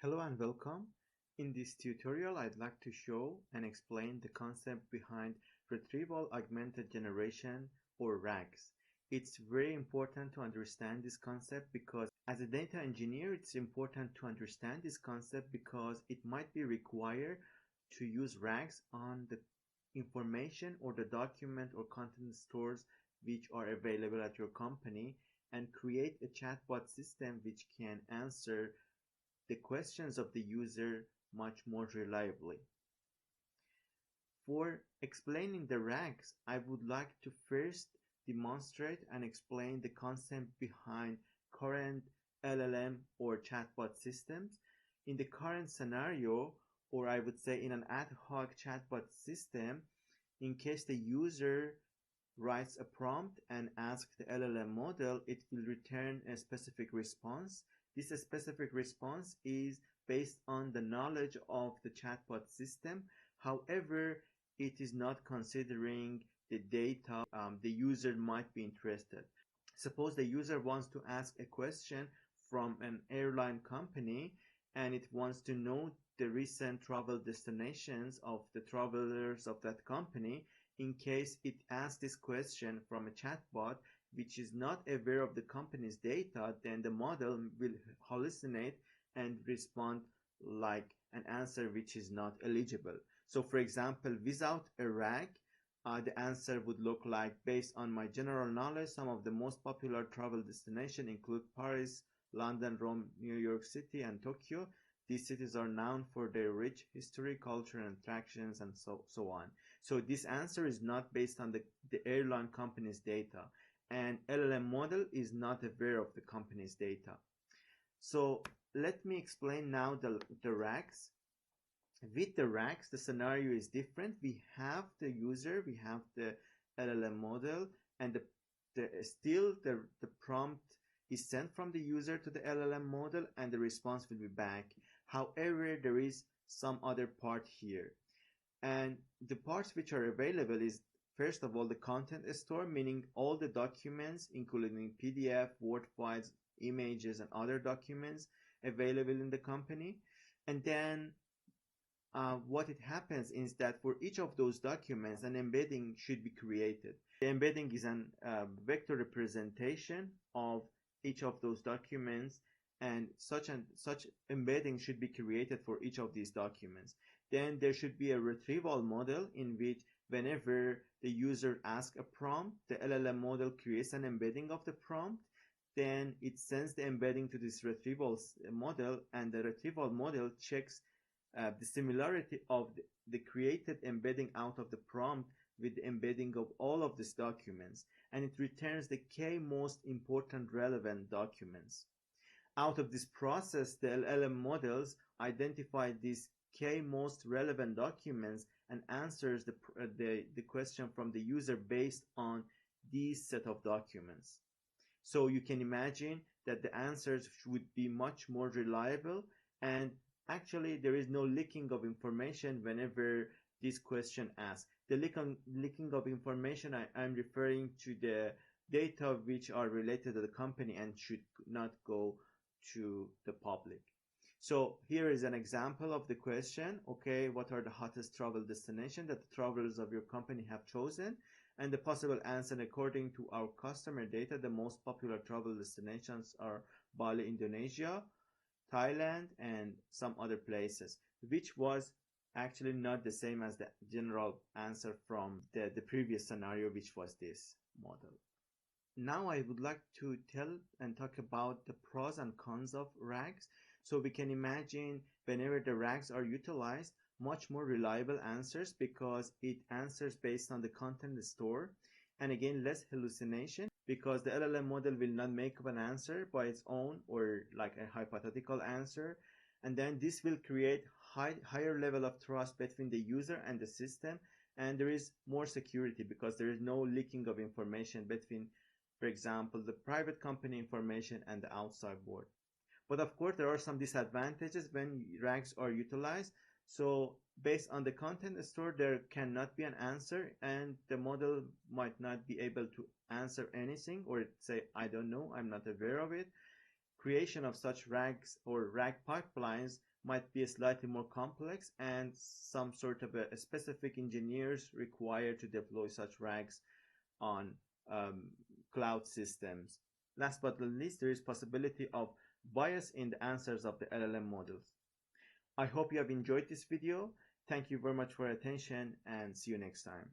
Hello and welcome. In this tutorial, I'd like to show and explain the concept behind Retrieval Augmented Generation or RAGs. It's very important to understand this concept because as a data engineer, it's important to understand this concept because it might be required to use RAGs on the information or the document or content stores which are available at your company and create a chatbot system which can answer the questions of the user much more reliably. For explaining the RAGs, I would like to first demonstrate and explain the concept behind current LLM or chatbot systems. In the current scenario, or I would say in an ad hoc chatbot system, in case the user writes a prompt and asks the LLM model, it will return a specific response. This specific response is based on the knowledge of the chatbot system. However, it is not considering the data the user might be interested. Suppose the user wants to ask a question from an airline company and it wants to know the recent travel destinations of the travelers of that company. In case it asks this question from a chatbot which is not aware of the company's data, then the model will hallucinate and respond like an answer which is not eligible. So for example, without a RAG, the answer would look like, based on my general knowledge, some of the most popular travel destinations include Paris, London, Rome, New York City, and Tokyo. These cities are known for their rich history, culture, and attractions, and so on. So this answer is not based on the airline company's data, and LLM model is not aware of the company's data. So let me explain now the RAGs. With the RAGs, the scenario is different. We have the user, we have the LLM model, and still the prompt is sent from the user to the LLM model, and the response will be back. However, there is some other part here. And the parts which are available is, first of all, the content store, meaning all the documents, including PDF, Word files, images, and other documents available in the company. And then what it happens is that for each of those documents, an embedding should be created. The embedding is an vector representation of each of those documents, and such embedding should be created for each of these documents. Then there should be a retrieval model in which whenever the user asks a prompt, the LLM model creates an embedding of the prompt. Then it sends the embedding to this retrieval model, and the retrieval model checks the similarity of the created embedding out of the prompt with the embedding of all of these documents, and it returns the k most important relevant documents. Out of this process, the LLM models identify these k most relevant documents and answers the question from the user based on these set of documents. So you can imagine that the answers would be much more reliable, and actually there is no leaking of information whenever this question asks. The leaking of information, I'm referring to the data which are related to the company and should not go to the public. So here is an example of the question. Okay, what are the hottest travel destinations that the travelers of your company have chosen? And the possible answer, according to our customer data, the most popular travel destinations are Bali, Indonesia, Thailand, and some other places, which was actually not the same as the general answer from the previous scenario, which was this model. Now I would like to tell and talk about the pros and cons of RAGs. So we can imagine whenever the RAGs are utilized, much more reliable answers because it answers based on the content store, and again less hallucination because the LLM model will not make up an answer by its own or like a hypothetical answer, and then this will create higher level of trust between the user and the system, and there is more security because there is no leaking of information between, for example, the private company information and the outside world. But of course, there are some disadvantages when RAGs are utilized. So based on the content store, there cannot be an answer, and the model might not be able to answer anything or say, I don't know, I'm not aware of it. creation of such RAGs or RAG pipelines might be slightly more complex, and some sort of a specific engineers required to deploy such RAGs on cloud systems. Last but not least, there is possibility of bias in the answers of the LLM models. I hope you have enjoyed this video. Thank you very much for your attention, and see you next time.